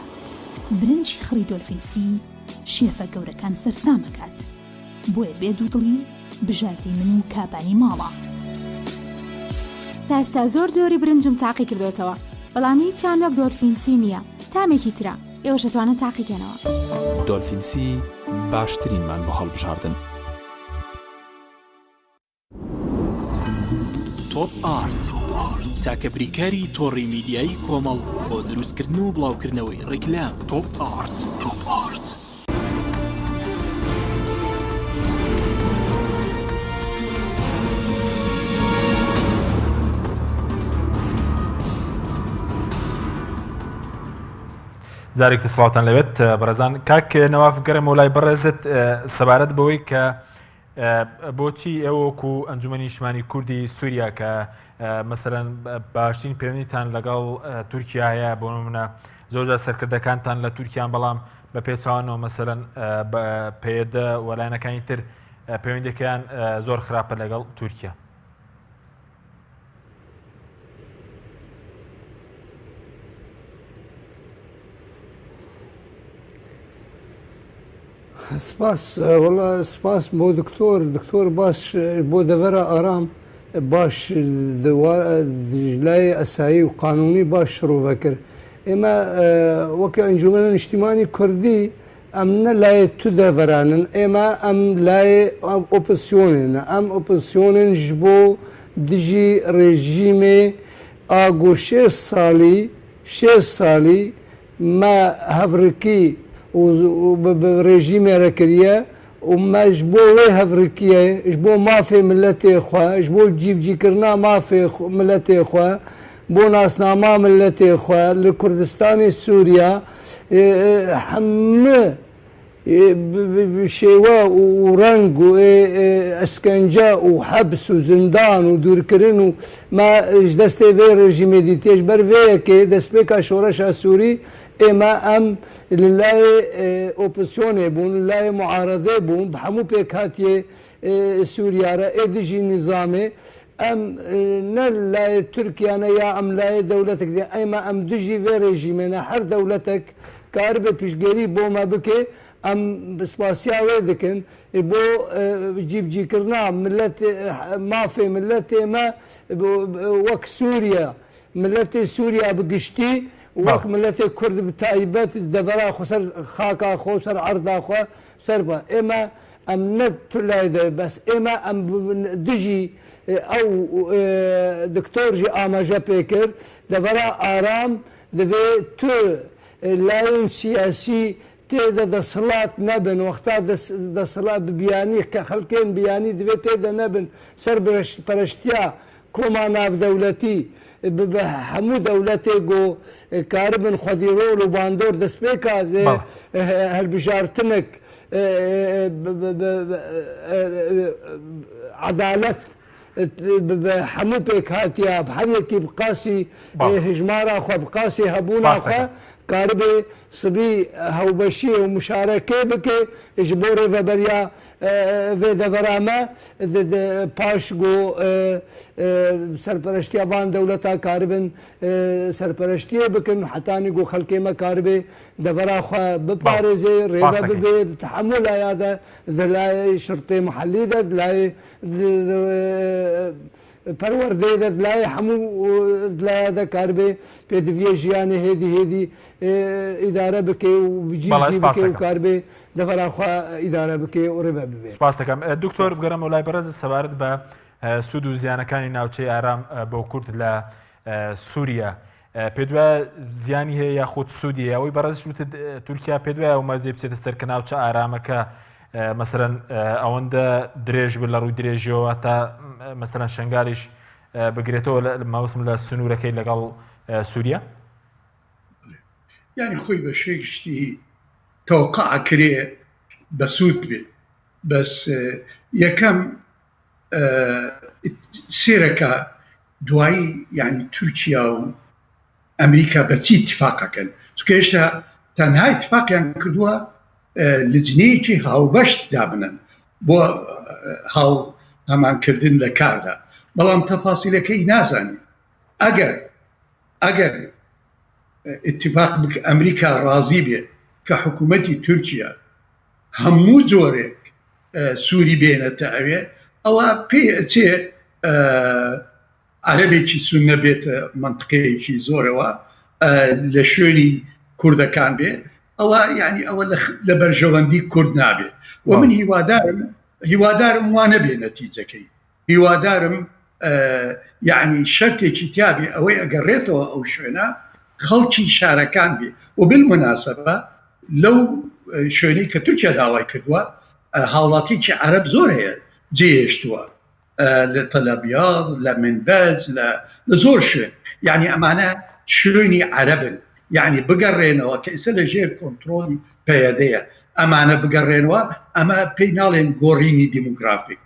برنجی خڕی دۆلفینسی شێفە گەورەکان سەرسامەکات. بۆیە بێدوودڵی بژاردەی من و کابانی ماڵە. تا ئێستا زۆر جۆری برنجم تاقی کردوێتەوە، بەڵام هیچیان وەک دۆلفینسی نییە. تامێکی ترە ئێوەش دەتوانن تاقیکەنەوە. دۆلفینسی باشترینمان بۆ هەڵبژاردن. تۆپ ئارت تاکە بریکاری تۆڕی میدیایی کۆمەڵ بۆ دروستکردن و بڵاوکردنەوەی ڕیکلام. تۆپ ئارت. جارێک سڵاوتان لەوێت بەڕێزان. کاک نەوافگەرە مۆلای بەڕێزت سەبارەت بەوەی کە بۆچی ئێوەکو ئەنجومەنی نیشتیمانی کوردی سووریا کە مەسەرەن باشترین پەیوەندیتان لەگەڵ تورکیایە، بۆ نمونە زۆرجار سەرکردەکانتان لە تورکیان، بەڵام بە پێچاوانەوە مەسەرەن پەیەدە وەلایەنەکانی تر پەیوەندیەکەیان زۆر خراپە لەگەڵ تورکیا. سپاس والله سپاس بۆ دکتۆر باش بۆ دەڤەرە ئارام باش لای ئەسایی و قانونی باش شڕۆڤە کرد. ئێمە وەکە ئەنجومەنە نیشتیمانی کوردی ئەم نە لایە تو دەڤەرانن، ئێمە ئەم لایە ئۆپسیۆنێنە، ئەم ئۆپسیۆنن ji بۆ دژی ڕێژیمێ ئاگۆ 6 ساڵی ما هەڤرکی ڕێژیمێ رەکردیە و مەش بۆ وێ هەڤرکیە ش بۆ مافێ ملەتێ خوا ش بۆ جیبجیکردنا مافێ ملەتێ خوا بۆ ناسناما ملەتێ خوا لە کوردستانی سووریا هەموو شێوە و ڕەنگ و ئەسکەنجە و حەبس و زندان و دوورکردن و ما دەستێ وێ ڕێژیمێ دیتێش بەر وەیەکێ دەستپێکا شۆڕەشە سووری ئێمە ئەم لای ئۆپسیۆنێ بوون، لای معارەدێ بوون، هەموو پێک هاتیێ سووریارە ئێدژی نظامێ ئەم نە لای تورکیانە یا ئەم لای دەولەتێک ئەمە ئەم دژی وێ ڕێژیمێنە هەر دەولەتێک کار بە پیشگەری بۆمە بکێ ئەم بسپاسیا وێ دکن بۆ جیبجیکردنا مافێ ملەت ئێمە وەک سووریا ملەتی سووریا بگشتی وەک ملەتی کورد تایبەت دەڤەرا خۆسەر خاکا خۆ سەر عەردا خۆ سەر بە ئێمە ئەم نەت لای دەوێت بەس ئێمە ئەم دژی ئەو دکتۆرژی ئاماژە پێ کرد دەڤەرا ئارام دەبێت تو لایەن سیاسی تێدە دەسەڵات نەبن وەختا دەسەڵات بیانی کە خەڵکێن بیانی دەبێت تێدە نەبن سەر پەرشتیا کۆما ناودەولەتی بە هەموو دەولەتێک و کاربن خودیڕۆڵ و باندۆر دەست پێ کات هەلبژارتنێک عەدالەت هەموو پێک هاتیە هەرێکی بقاسی هژمارە خۆ بقاسی هەبوونا خۆ کاربێ سبی هەوبەشی و مشارەکێ بکێ ji بۆ rêveberiya vê deverame paşgo serpereştiya van dewleta karibin serpereştiye bikin hetanî got xelkê me karibê devera xwe biparêzê rêve bibe tehemûla ya de di layê şirtê mihellî de di layê پەروەردەی دەت لای هەموو لایە دەکاربێ پێدیویە ژیانی هێدی ئیدارە بکێ و بجی بکێ و کاربێ دەفەراخوا ئیدارە بکێ و ڕێبە ببێ. سپاس دەکەم دکتۆر بگەڕم و لای بەڕێز سەبارەت بە سوود و زیانەکانی ناوچەی ئارام بۆ کورد لە سووریا پێ دوایە زیانی هەیە یاخود سوودی ئەوەی بەڕێزش وتت تورکیا پێ دوایە و مەرجێ بچێتە سەر کە ناوچە ئارامەکە مثلەن ئەوەندە درێژ بن لە ڕووی درێژەوە تا مثلەن شنگاریش بگرێتەوە ماوەسم لە سنوورەکەی لەگەڵ سووریا؟ یعنی خۆی بە شێکشتی تەوقع کرێ بە سوود بێت بەس یەکەم سێرەکە دوایی یعنی تورکیا و ئەمریکا بەچی اتفاقەکەن چونکە هێشتا تەنها اتفاقیان کردووە لجنەیەکی هاوبەشت دابنن بۆ هاو هەمانکردن لە کاردا بەڵام تەفاسیلەکەی نازانین ئەگەر اتفاق ئەمریکا ڕازی بێت کە حکوومەتی تورکیا هەموو جۆرێک سووری بێنێتە ئەوێ ئەوە پێ ئەچێ عەرەبێکی سوننە بێتە منطقەیەکی زۆرەوە لە شوێنی کوردەکان بێ ئەوە یعنی ئەوە لە بەرژەوەندی کورد نابێت و من هیوادارم وانە بێ نەتیجەکەی هیوادارم یعنی شەرتێکی تیابێ ئەوەی ئەگەڕێتەوە ئەو شوێنە خەڵکی شارەکان بێ و بالمناسبە لەو شوێنەی کە تورکیا داوای کردووە هاوڵاتیکی عەرەب زۆر هەیە جێهێشتووە لە تەلەبیاد لە منبەز لە زۆر شوێن یعنی ئەمانە شوێنی عەرەبن یعنی بگەڕێنەوە کە ئێستا لە ژێر کۆنترۆلی پەیەدەیە ئەمانە بگەڕێنەوە ئەمە پێی ناڵێن گۆڕینی دیموگرافیک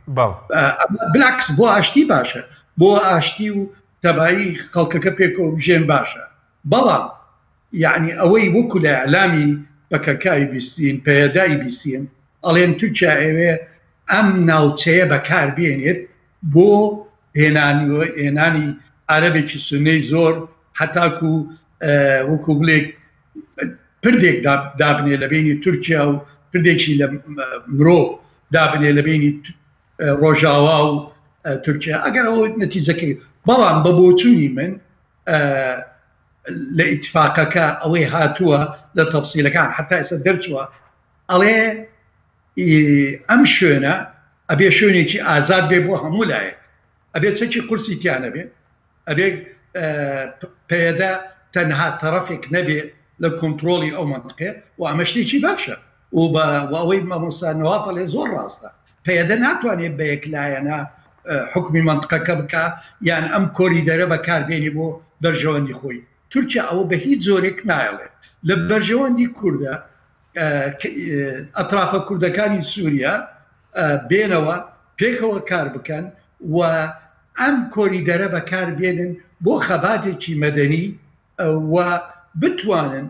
بلاکس بۆ ئاشتی باشە بۆ ئاشتی و تەبایی خەڵکەکە پێکەوە بژێن باشە بەڵام یعنی ئەوەی وەکو لە ئەعلامی بەکەکای بیستین پەیەدای بیستین ئەڵێن تورکیا ئەوێ ئەم ناوچەیە بەکار بێنێت بۆ هێنانی عەرەبێکی سوننەی زۆر هەتاکو وەکو بڵێک پردێک دابنێ لە بینی تورکیا و پردێکی لە مرۆڤ دابنێ لە بینی ڕۆژاوا و تورکیا ئەگەر ئەوە نەتیجەکەی بەڵام بە بۆچوونی من لە ئیتفاقەکە ئەوەی هاتووە لە تەفسیلەکان حتا ئێستا دەرچووە ئەڵێ ئەم شوێنە ئەبێ شوێنێکی ئازاد بێ بۆ هەموو لایەک ئەبێ چەکی قورسی تیانە بێ ئەبێ پەیەدا تەنها تەرەفێک نەبێت لە کۆنترۆلی ئەو منطقێ و ئەمە شتێکی باشە و ئەوەی مامۆستا نەوافە لێ زۆر ڕاستە پەیەدە ناتوانێت بە یەکلایەنە حکمی منطقەکە بکە یان ئەم کۆریدەرە بەکاربێنی بۆ بەرژەوەندی خۆی تورکیا ئەوە بە هیچ زۆرێک نایڵێت لە بەرژەوەندی کووردە ئەطرافە کوردەکانی سووریا بێنەوە پێکەوە کار بکەن و ئەم کۆریدەرە بەکاربێنن بۆ خەباتێکی مەدەنی و بتوانن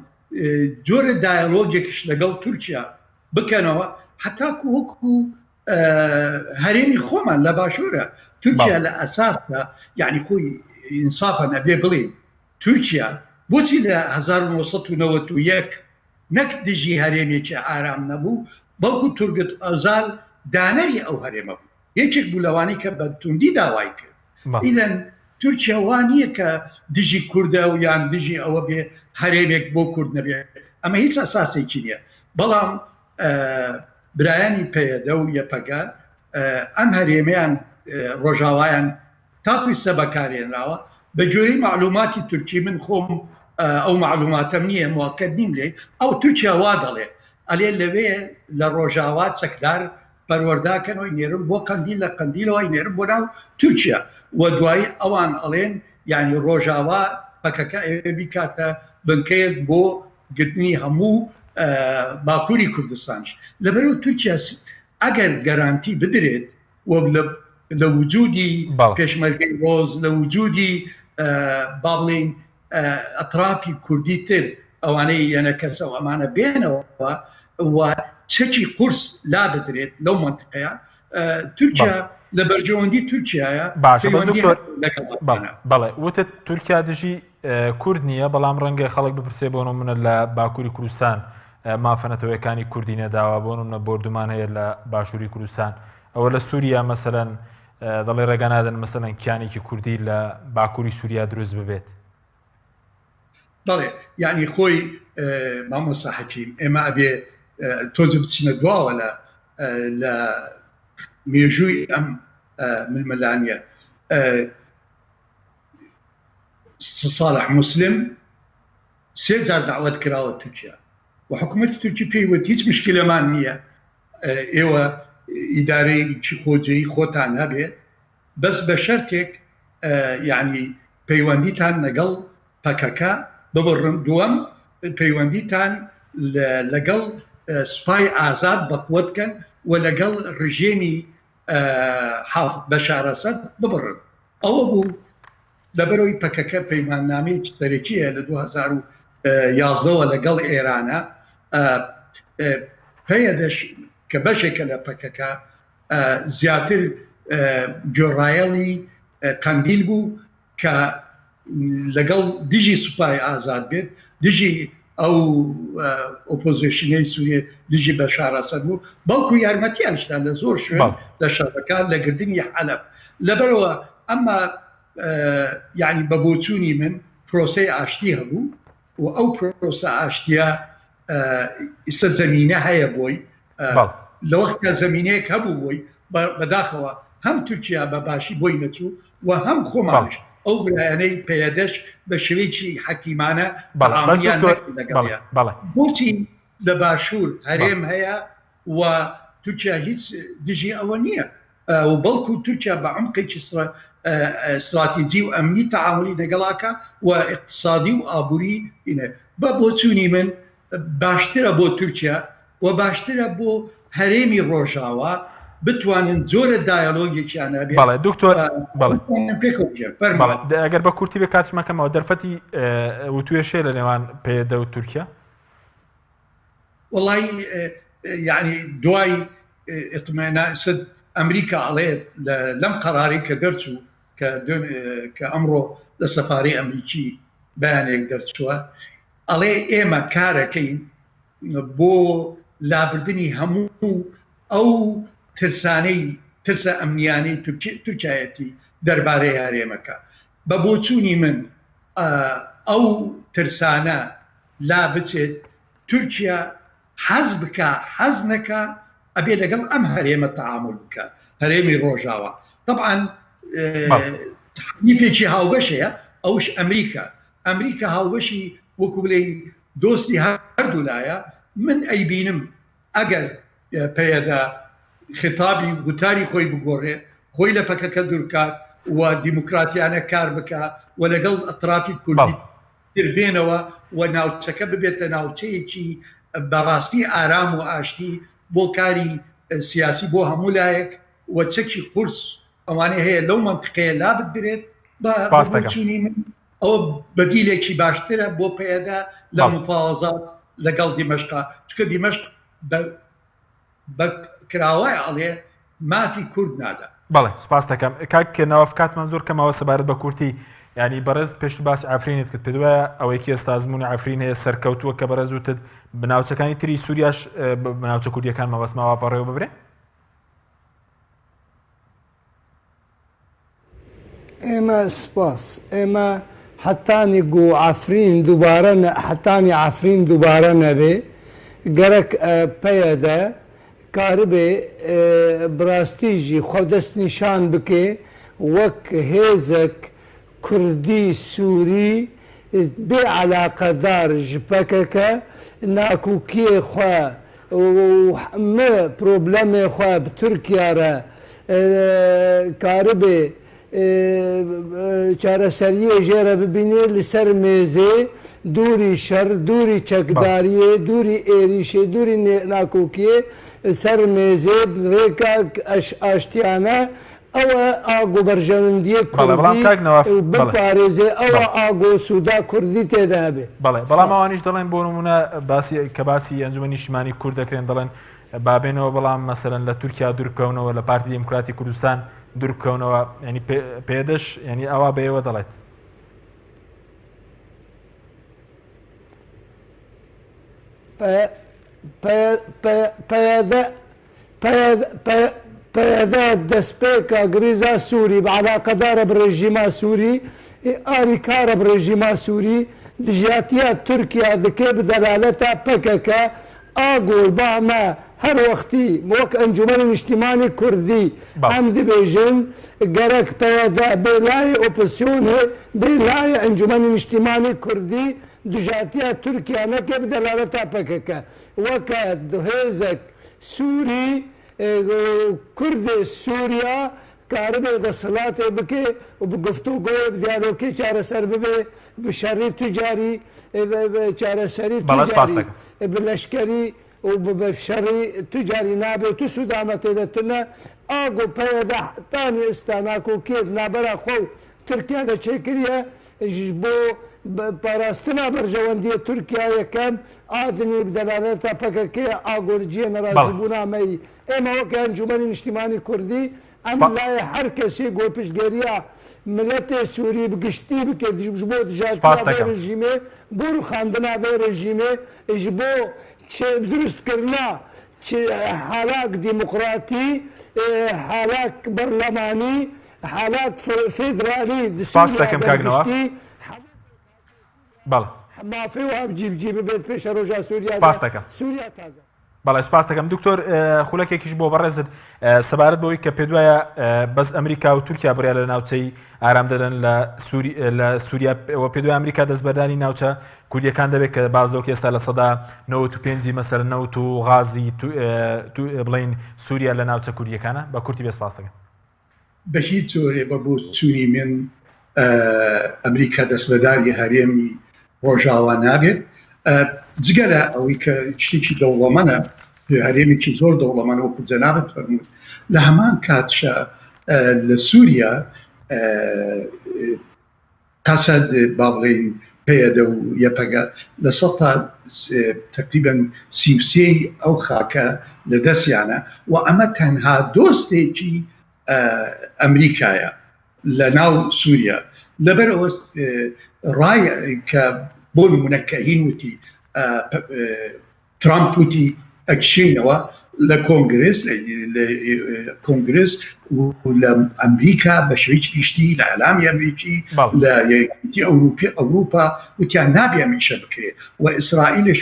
جۆرە دایالۆگێکش لەگەڵ تورکیا بکەنەوە حتاکو وەکو هەرێمی خۆمان لە باشوورە تورکیا لە ئەساسە یعنی خۆی ئینسافە نەبێ بڵێن تورکیا بۆچی لە 1991 نەک دژی هەرێمێکی ئارام نەبوو بەڵکو تورگت ئەوزال دانەری ئەو هەرێمە بوو یەکێک بوو لەوانەی کە بە توندی داوای کرد ئیدەن تورکیا وان نییە کە دژی کووردە و یان دژی ئەوە بێ هەرێمێک بۆ کورد نەبێت ئەمە هیچ ئەساسێکی نییە بەڵام برایانی پەیەدە و یەپەگە ئەم هەرێمەیان ڕۆژاوایان تاقویستە بەکارێنراوە بە جۆرەی معلوماتی تورکی من خۆم ئەو معلوماتەم نییە موکد نیم لێ ئەو تورکیا وا دەڵێ ئەلێ لەوێ لە ڕۆژاوا چەکدار پەروەرداکەنەوەی نێرم بۆ قەندیل لە قەندیلەوەی نێرم بۆ ناو تورکیا و دوایی ئەوان ئەڵێن یعنی ڕۆژاوا بەکەکە بیکاتە بنکەیەک بۆ گرتنی هەموو باکووری کوردستانش لەبەرەوە تورکیا ئەگەر گەرانتی بدرێت و لە وجودی پێشمەرگەی ڕۆز لە وجودی با بڵێن ئەطرافی کوردی تر ئەوانەی یەنەکەس ئەو ئەمانە بێنەوە و چەکی قورس لا بدرێت لەو منطقەیە تورکیا لە بەرژەوەندی تورکیایە باشە بەڵێ وتت تورکیا دژی کورد نییە بەڵام ڕەنگە خەڵک بپرسێ بۆ منە لە باکووری کوردستان مافەنەتەوەیەکانی کوردی نەداوە بۆ منە بردومان هەیە لە باشووری کوردستان ئەوە لە سووریا مەسەلەن دەڵێ ڕێگەنادن مەسەلەن کیانێکی کوردی لە باکووری سووریا دروست ببێت دەڵێ یعنی خۆی مامۆستا حەکیم ئێمە ئەبێ تۆزە بچینە دواوە لە مێژووی ئەم ململانیە صالح مسلم 3 جار دعوت کراوە تورکیا و حکوومەتی تورکی پێیوت هیچ مشکلەمان نییە ئێوە ئیدارەیەکی خۆجێی خۆتان هەبێ بەس بە شەرتێک یعنی پەیوەندیتان لەگەڵ پەکەکە ببڕن دووەم پەیوەندیتان لەگەڵ سوپای ئازاد بەقوت بکەن و لەگەڵ ڕژێمی بەشار ئەسەد ببڕن ئەوە بوو لەبەرەوەی پەکەکە پەیماننامەیەکی سەرەکیە لە 2011ەوە لەگەڵ ئێرانە پێدەش کە بەشێکە لە پەکەکە زیاتر گۆڕایەڵی قەندیل بوو کە لەگەڵ دژی سوپای ئازاد بێت دژی ئەو ئۆپۆزیشنەی سووریە دژی بەشار ئەسەد بوو بەڵکو یارمەتیانشتا لە زۆر شوێن لە شەڕەکان لە گردنی حەلەب لەبەرەوە ئەمما یعنی بە بۆچوونی من پرۆسەی ئاشتی هەبوو و ئەو پرۆسە ئاشتیە ئێستا زەمینە هەیە بۆی لە وەختە زەمینەیەک هەبوو بۆی بەداخەوە هەم تورکیا بە باشی بۆی نەچوو و هەم خۆمانش ئەو برایانەی پێدەش بە شێوەیەکی حەکیمانە بۆچی لە باشوور هەرێم هەیە و تورکیا هیچ دژی ئەوە نییە و بەڵکو تورکیا بە عمقێکی استراتیجی و ئەمنی تەعاملی لەگەڵاکە و اقتصادی و ئابووری بە بۆچوونی من باشترە بۆ تورکیا و باشترە بۆ هەرێمی ڕۆژاوە بتوانن زۆرە دایالۆگێکیان هەبێت بەڵێ دکتۆر ئەگەر بە کورتی بێ کاتژمەکەمەوە دەرفەتی وتوێشێ لە نێوان پێدە و تورکیا وڵی یعنی دوای ئتمێناسد ئەمریکا ئەڵێت لەم قەراری کە دەرچوو کە ئەمڕۆ لە سەفاری ئەمریکی بەیانێک دەرچووە ئەڵێ ئێمە کارەکەین بۆ لابردنی هەموو ئەو ترسە ئەمنیانەی تورکایەتی دەربارەی هەرێمەکە بە بۆچوونی من ئەو ترسانە لا بچێت تورکیا حەز بکە حەز نەکە ئەبێ لەگەڵ ئەم هەرێمە تەعامل بکە هەرێمی ڕۆژاوە طبعاً تحریفێکی هاوبەشەیە ئەوش ئەمریکا هاوبەشی وەکو بڵێ دۆستی هەردوولایە من ئەیبینم ئەگەر پێدا خطابی وتاری خۆی بگۆڕێ خۆی لە پەکەکە دوورکات و دیموکراتیانە کار بکە و لەگەڵ ئەطرافی کوردی بێنەوە و ناوچەکە ببێتە ناوچەیەکی بەڕاستی ئارام و ئاشتی بۆ کاری سیاسی بۆ هەموو لایەک و چەکی قورس ئەوانەی هەیە لەو منطقەیە لا بدرێت بەچوونی من ئەوە بەدیلێکی باشترە بۆ پێدا لە مفاوەزات لەگەڵ دیمەشقا چکە دیمەشق بە کراوای ئەڵێ مافی کورد نادا بەڵێ سپاس دەکەم کاک ناوەفکاتمان زۆر کەمەوە سەبارەت بە کورتی ینی بەڕێز پێشت باسی ئافرینت کرد پێ دوایە ئەوەیەکی ئێستازمونی ئافرین هەیە سەرکەوتووە کە بەڕێز وتت بناوچەکانی تری سووریاش بناوچە کوردیەکان مەبەستماوە پەڕێوە ببرێ ئێمە سپاس ئێمە حتانی گو عفرین دووبارە حتانی عفرین دووبارە نەبێ گەرەک پەیەدە کاربێ براستیژی خۆدەست نیشان بکێ وەک هێزێک کوردی سووری بێ علاقەدار ji pekeke nakûkiyê xwe me problemê xwe bi Tirkiye re karibê çareseriyê jê re bibînê li ser mêzê dûrî şer dûrî çekdariyê dûrî êrîşê dûrî nakûkiyê ser mêzê rêka aştiyane ئەوە ئاگۆ بەرژەوەندیە بەڵام کاک نەواف بپارێزێ ئەوە ئاگۆ سوودا کوردی تێدا بێ بەڵام ئەوانیش دەڵێن بۆ نمونە کە باسی ئەنجومەنی نیشتیمانی کورد دەکرێن دەڵێن بابێنەوە بەڵام مەسەرەن لە تورکیا دوورکەونەوە لە پارتی دموکراتی کوردستان دوورکەونەوە ینی پێدەش ینی ئەوە بەیەوە دەڵێت پەیەدە دەستپێکە گریزا سووری بەعلاقەدارە بڕێژیما سووری ئاری کارە بڕێژیما سووری دژاتیە تورکیا دکێ بدەلالەتە پەکەکە ئاگۆر بامە هەر وەختی وەک ئەنجومەنی نیشتیمانی کوردی ئەم دەبێژن گەرەک پەیەدە بێلای ئۆپۆزیسیۆنێ بێلای ئەنجومەنی نیشتیمانی کوردی دژاتیە تورکیا نەکێ بدەلالەتە پەکەکە وەکە هێزێک سووری کوردی سووریا کاربێ دەسەڵاتێ بکێ و بگفتوگۆ دیالۆکی چارەسەر ببێ بشەڕی توجاری چارەسەری بلەشکەری و بشەڕی توجاری نابێ تو سوودامە تێدەتنە ئاگۆ پەیەدە حتانی ئێستاناک و کێت نابەرە خۆ تورکیا دەچێکریە بۆ پاراستنا بەرژەوەندیە تورکیا یەکەم ئادنی بدەلالێتە پەکەکەی ئاگۆرجیە نەڕازیبوونامەی ئێمە وەکە ئەنجومەنی نیشتیمانی کوردی ئەم لایە هەر کەسی گۆپشتگەریە ملەتێ سووری بگشتی بکرد بۆ دژاتیا ڕژیمێ بۆ ڕوخاندنا بێ ڕژیمێ ژ بۆ دروستکردنا حالاک دیموکراتی حالاک بەرلەمانی حالاک فێدرالی دەستی مافی و هەبجیبجی ببێت پێشە ڕۆژا سووریا سووریا تازە بەڵێ سپاس دەکەم دکتۆر خولەکێکیش بۆ بەڕێزت سەبارەت بەوەی کە پێ دوایە بەس ئەمریکا و تورکیا بڕیا لە ناوچەی ئارام دەدەن لە سووریا پێ دوای ئەمریکا دەستبەردانی ناوچە کوردیەکان دەبێت کە بازدۆک ئێستا لە سەدا 95 مەسەر نەوت و غازی بڵین سووریا لە ناوچە کوردیەکانە بە کورتی بێ سپاس دەکەم بە هیچ جۆرێ بە بۆ چوونی من ئەمریکا دەستبەرداری هەرێمی ڕۆژاوا نابێت جگە لە ئەوەی کە شتێکی دەوڵەمەنە هەرێمێکی زۆر دەوڵەمەنە وەکو جەنابەت فەرمووت لە هەمان کاتشە لە سووریا قەسەد با بڵێین پێدە و یەپەگە لە سەد تا تقریباً 33 ئەو خاکە لە دەستیانە و ئەمە تەنها دۆستێکی ئەمریکایە لە ناو سووریا لەبەرەوە ڕای کە بۆ نمونە کە هین وتی ترامپ وتی ئەکشینەوە لە کۆنگرس و لە ئەمریکا بە شێوەیەکی گشتی لە ئەعلامی ئەمریکی لە یەکێتی ئەوروپا وتیان نابێ ئەمیشە بکرێت و ئیسرائیلش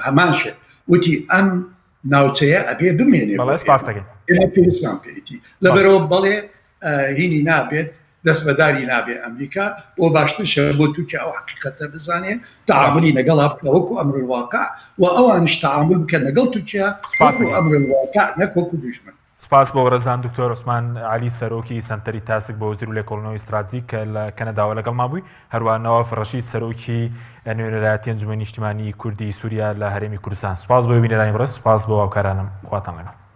هەمانشێ وتی ئەم ناوچەیە ئەبێ بمێنێ پێستان پێیتی لەبەرەوە بەڵێ هینی نابێت دەستبەرداری نابێ ئەمریکا و باشترشە بۆ تووکە ئەو حقیقەتە بزانێ تعاملی لەگەڵا بکەوەکو ئەمرواقع و ئەوانش تعامل بکەن لەگەڵ تووکیا ئەمرواقع نەکۆکو دوژمن سپاس بۆ ڕێزان دکتۆر عوسمان علی سەرۆکی سەنتەری تاسک بۆ وەزیر و لێکۆڵینەوەی استراتیجیک کە لە کەنەداوە لەگەڵ مابووی هەروە نەواف ڕەشید سەرۆکی نوێنەرایەتی ئەنجومەنی نیشتیمانی کوردی سووریا لە هەرێمی کوردستان سپاس بۆ بینەرانی بەڕێز سپاس بۆ هاوکارانم خواتان لەگەڵ